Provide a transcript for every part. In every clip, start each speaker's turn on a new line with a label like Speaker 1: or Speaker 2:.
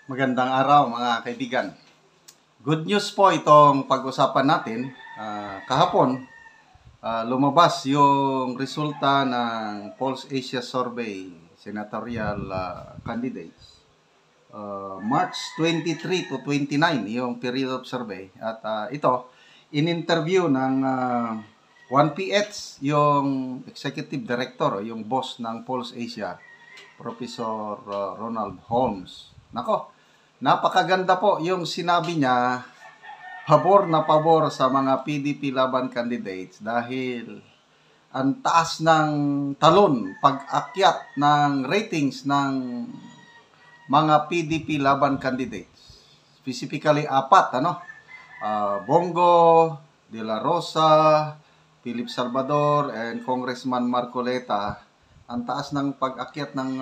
Speaker 1: Magandang araw mga kaibigan. Good news po itong pag-usapan natin. Kahapon, lumabas yung resulta ng Pulse Asia Survey senatorial candidates. March 23 to 29 yung period of survey. At ito, in-interview ng 1PH yung executive director o yung boss ng Pulse Asia, Professor Ronald Holmes. Nako, napakaganda po yung sinabi niya, pabor na pabor sa mga PDP laban candidates dahil ang taas ng talon pag-akyat ng ratings ng mga PDP laban candidates. Specifically, apat, Bongo, De La Rosa, Philip Salvador, and Congressman Marcoleta. Ang taas ng pag-akyat ng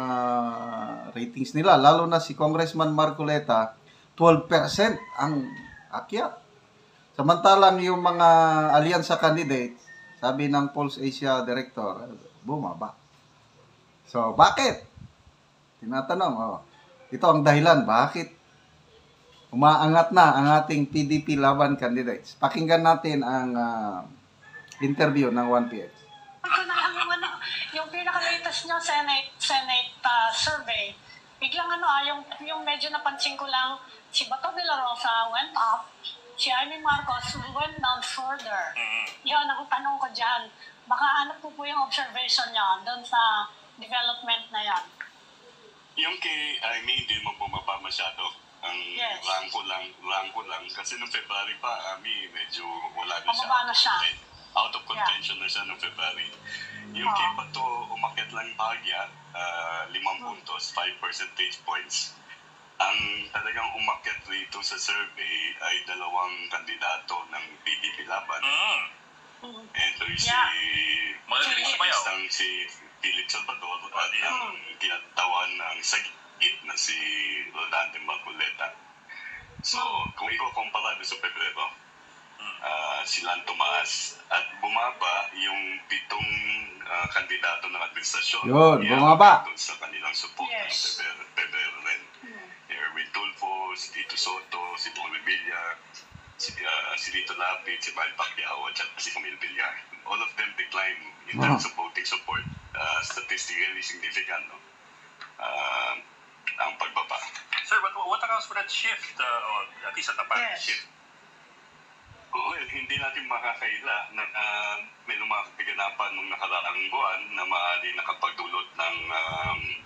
Speaker 1: ratings nila. Lalo na si Congressman Marcoleta, 12% ang akyat. Samantalang yung mga alyansa candidates, sabi ng Pulse Asia Director, bumaba. So, bakit? Tinatanong, ito ang dahilan, bakit umaangat na ang ating PDP laban candidates. Pakinggan natin ang interview ng 1PH.
Speaker 2: Yung pinaka-latest nyo Senate survey, biglang yung medyo napansin ko lang, si Bato de la Rosa went up, si Amy Marcos went down further. Yun, ang tanong ko dyan, baka ano po yung observation nyo doon sa development na yan?
Speaker 3: Yung kay Amy, hindi mo bumaba masyado. Ang
Speaker 2: yes.
Speaker 3: Ranko lang. Kasi noong February pa, Amy, medyo wala na siya.
Speaker 2: Pababa na siya.
Speaker 3: Out of contention na siya noong February. Yung kay Bato, umakyat lang bagya, 5 puntos, 5 percentage points. Ang talagang umakyat rito sa survey ay dalawang kandidato ng PDP laban. Ito si si Philip Salvador at ang kinatawan ng sagit na si Rodante Marcoleta. So, kung iko-compara sa Pebrero, silang tumaas at bumaba yung 7 kandidato ng administrasyon.
Speaker 1: Yun, bumaba.
Speaker 3: Sa kanilang support
Speaker 2: yes.
Speaker 3: ng Pebrero rin. Erwin Tulfo, si Tito Soto, si Paul Villar, si Lito Lapid, si Mael Pacquiao, at si Camille Villar. All of them declined in terms of voting support. Statistically significant, no? Ang pagbaba.
Speaker 4: Sir, what accounts for that shift, or at least at the party shift?
Speaker 3: Well, hindi natin makakaila na may lumapiganapan nung nakaraang buwan na maaari nakapagdulot ng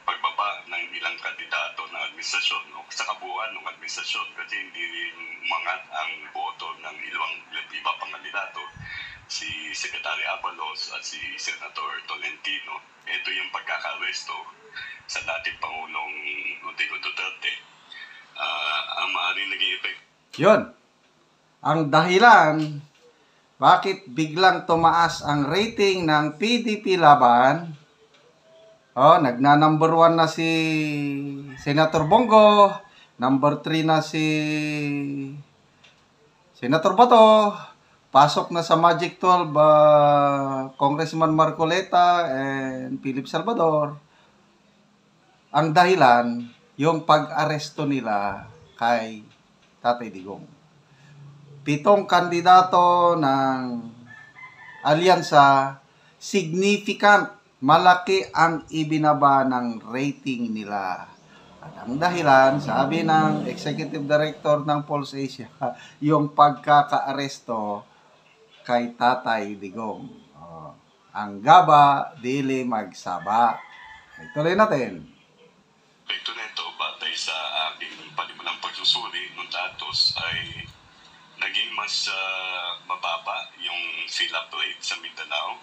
Speaker 3: pagbaba ng ilang kandidato ng administrasyon o sa kabuuan ng administrasyon kasi hindi rin umangat ang boto ng iba pang kandidato, si Secretary Abalos at si Senator Tolentino. Ito yung pagkaka-aresto sa dating Pangulong Rodrigo Duterte. Ang maaaring naging effect.
Speaker 1: Yun. Ang dahilan bakit biglang tumaas ang rating ng PDP laban. Nagna-number 1 na si Senator Bongo, number 3 na si Senator Bato, pasok na sa Magic 12 Congressman Marcoleta and Philip Salvador. Ang dahilan, yung pag-aresto nila kay Tatay Digong. 7 kandidato ng alyansa, significant, malaki ang ibinaba ng rating nila. At ang dahilan, sabi ng Executive Director ng Pulse Asia, yung pagkaka-aresto kay Tatay Digong. Ang gaba, dili magsaba. Ituloy natin.
Speaker 3: Ito nito, batay sa aking palimulang pagsusuri ng datos ay naging mas mababa yung fill-up rate sa Mindanao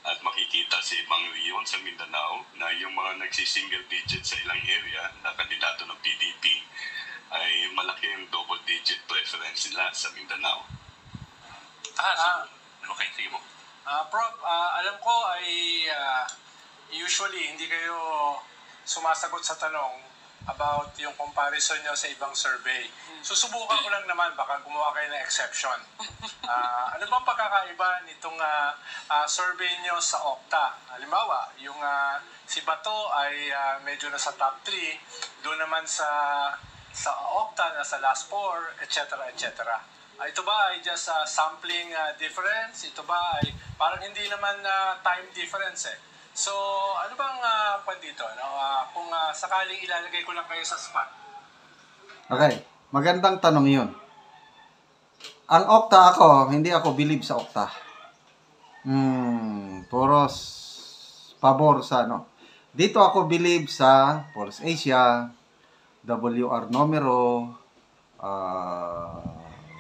Speaker 3: at makikita sa ibang reyon sa Mindanao na yung mga nagsi-single digit sa ilang area na kandidato ng PDP ay malaki yung double digit preference nila sa Mindanao.
Speaker 4: Okay, sige mo.
Speaker 5: Prof, alam ko ay usually hindi kayo sumasagot sa tanong about yung comparison nyo sa ibang survey. Susubukan ko lang naman, baka gumawa kayo ng exception. Ano bang pagkakaiba nitong survey nyo sa Okta? Halimbawa, yung si Bato ay medyo nasa top 3, doon naman sa sa Okta na sa last 4, etc. etc. Ito ba ay just sampling difference? Ito ba ay parang hindi naman time difference eh. So, ano bang kwan dito? No? Kung sakaling ilalagay ko lang kayo sa spot.
Speaker 1: Okay, magandang tanong yun. Ang Okta ako, hindi ako believe sa Okta. Puros pabor sa ano. Dito ako believe sa Pulse Asia, WR Numero,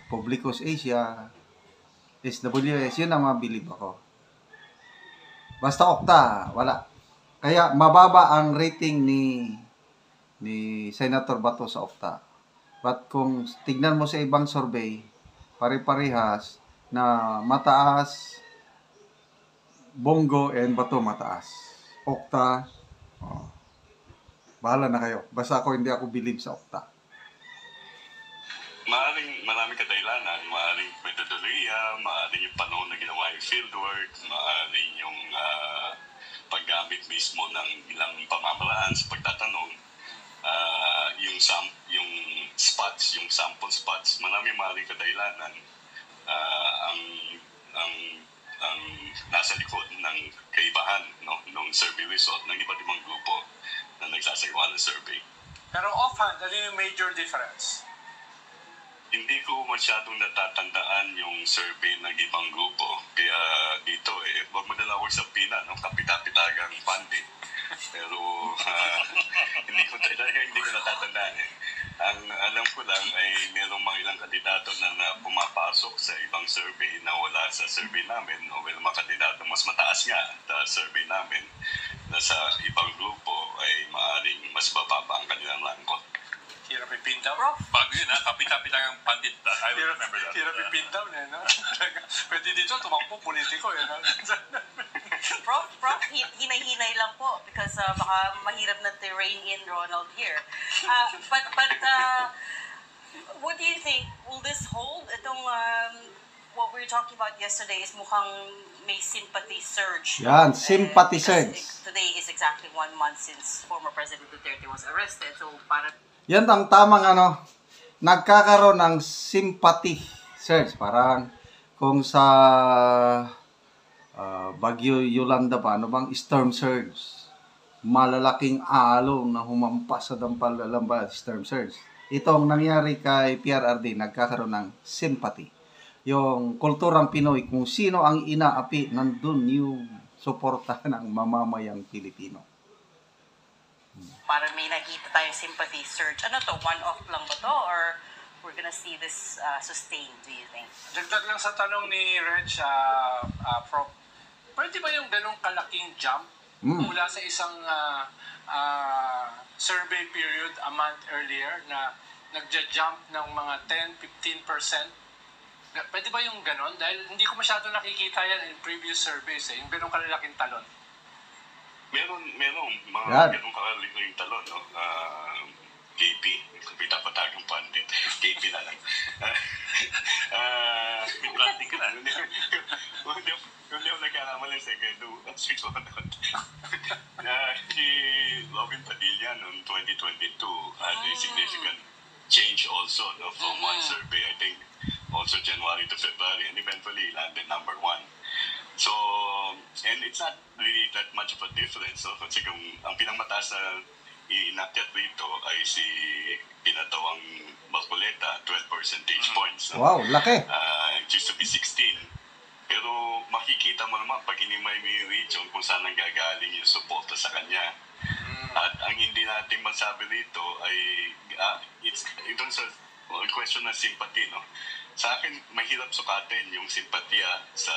Speaker 1: Publicus Asia, SWS, yun ang mabilib ako. Basta Okta, wala. Kaya mababa ang rating ni Senator Bato sa Okta. But kung tignan mo sa ibang survey, pare-parehas na mataas, Bongo and Bato mataas. Okta, bahala na kayo. Basta ako hindi ako believe sa Okta.
Speaker 3: Maraming kadahilanan. Maaaring metodolohiya, maaaring yung panahon na ginawa yung fieldwork, maaaring yung paggamit mismo ng ilang pamamaraan sa pagtatanong, yung spots, yung sample spots, maaaring kadahilanan ang nasa likod ng kaibahan ng survey result ng iba't ibang grupo na nagsasagawa ng survey.
Speaker 5: Pero offhand, ano yung major difference?
Speaker 3: Hindi ko masyadong natatandaan yung survey ng ibang grupo. Kaya dito, wag mo na sa pina, kapita-pitagang funding. Pero hindi ko natatandaan eh. Ang alam ko lang ay mayroong mga ilang kandidato na pumapasok sa ibang survey na wala sa survey namin o may mga kandidato mas mataas nga sa survey namin na sa ibang grupo ay maaaring mas bababa ang kanilang rangko.
Speaker 5: Hirap ipindaw.
Speaker 4: Bago yun kapita-pitagang pandit. I remember that.
Speaker 5: Hirap ipindaw na, no? Pwede dito, tumakbo, politiko, no?
Speaker 6: Prof, hinay-hinay lang po because baka mahirap na to rein in Ronald here. But what do you think? Will this hold? Itong what we were talking about yesterday is mukhang may sympathy surge.
Speaker 1: Yan, sympathy surge.
Speaker 6: Today is exactly 1 month since former President Duterte was arrested. So para
Speaker 1: yan ang tamang nagkakaroon ng sympathy surge. Parang kung sa Bagyo Yolanda pa, storm surge. Malalaking alon na humampas sa dampal-lamba, storm surge. Itong nangyari kay PRRD, nagkakaroon ng sympathy. Yung kulturang Pinoy, kung sino ang inaapi, nandun yung suporta ng mamamayang Pilipino.
Speaker 6: parang may nakita tayong sympathy surge. Ano to? One-off lang ba to? Or we're gonna see this sustained, do you think?
Speaker 5: Dagdag lang sa tanong ni Reg, Prof, pwede ba yung ganong kalaking jump mula sa isang survey period a month earlier na nagja-jump ng mga 10-15%? Pwede ba yung ganon? Dahil hindi ko masyado nakikita yan in previous surveys, yung ganong kalalaking talon.
Speaker 3: Meron mga ganong kakalik na yung talon, no? KP, kapita-patagang pandit. KP na lang. May planting ka na. Hindi ako nagkakamali sa gado. Si Robin Padilla noong 2022 had a significant change also, no, from one survey, I think, also January to February, and eventually landed number 1. So, and it's not really that much of a difference, no? Kasi kung ang pinangmataas na i-inakyat rito ay si pinatawang Marcoleta, 12 percentage points. No?
Speaker 1: Wow, laki!
Speaker 3: It used to be 16. Pero makikita mo naman pag may region kung saan nanggagaling yung suporta sa kanya. At ang hindi natin masabi rito ay ito sa question ng sympathy, no? Sa akin, mahirap sukatin yung simpatya sa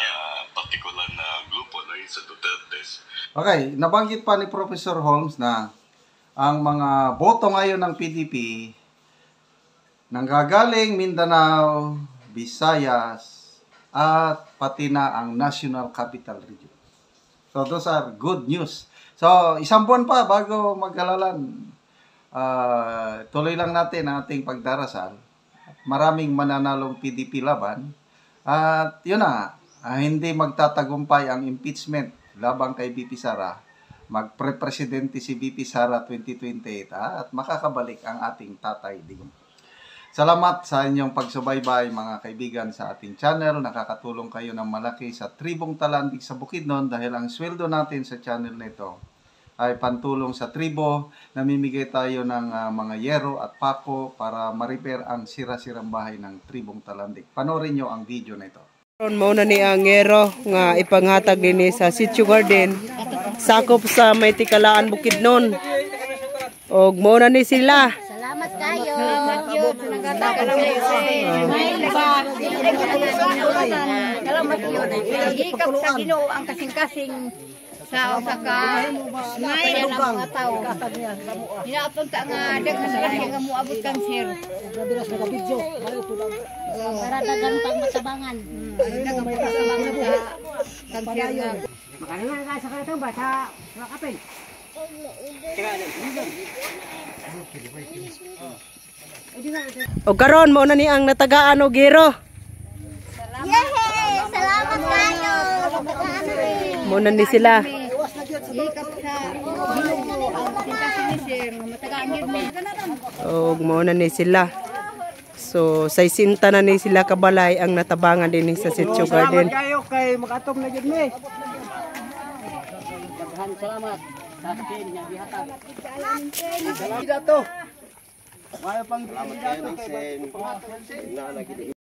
Speaker 3: particular na grupo, no? Yung sa Dutertes.
Speaker 1: Okay, nabanggit pa ni Professor Holmes na ang mga boto ngayon ng PDP nanggagaling Mindanao, Visayas, at pati na ang National Capital Region. So, those are good news. So, isang buwan pa bago mag-alalan, tuloy lang natin ang ating pagdarasal. Maraming mananalong PDP laban. At yun na, hindi magtatagumpay ang impeachment labang kay BP Sara. magpre-presidente si VP Sara 2028 at makakabalik ang ating Tatay Digong. Salamat sa inyong pagsubaybay mga kaibigan sa ating channel. Nakakatulong kayo ng malaki sa Tribong Talandig sa Bukidnon dahil ang sweldo natin sa channel nito ay pantulong sa tribo. Namimigay tayo ng mga yero at pako para ma-repair ang sira-sirang bahay ng Tribong Talandig. Panoorin nyo ang video na ito.
Speaker 7: Muna ni ang yero nga ipanghatag din sa Sitio Garden sakop sa may tikalaan Bukidnon. Og muna ni sila.
Speaker 8: Salamat kayo. Salamat kayo. Hikap sa Ginoo ang kasing-kasing sa ka may ang mga tao. Hinapunta nga daghan sila nga moabot kanser. Para dagan pang matabangan. Dagan pang matabangan sa kanser. Makanya nga sa kanito ba sa kapeng.
Speaker 7: O karon mo na ni ang natagaan og gero.
Speaker 8: Yay! Salamat kayo.
Speaker 7: Mo na ni sila.
Speaker 8: Hikap sa Ginoo ang kasing-kasing ni sir matagaan gyud mi.
Speaker 7: Og mo na ni sila. So, 60 na ni sila kabalay ang natabangan din sa Sitio Garden.
Speaker 9: Salamat kayo kay makatom na gyud mi. Salamat. Salamat dato. Mayo pang salamat kay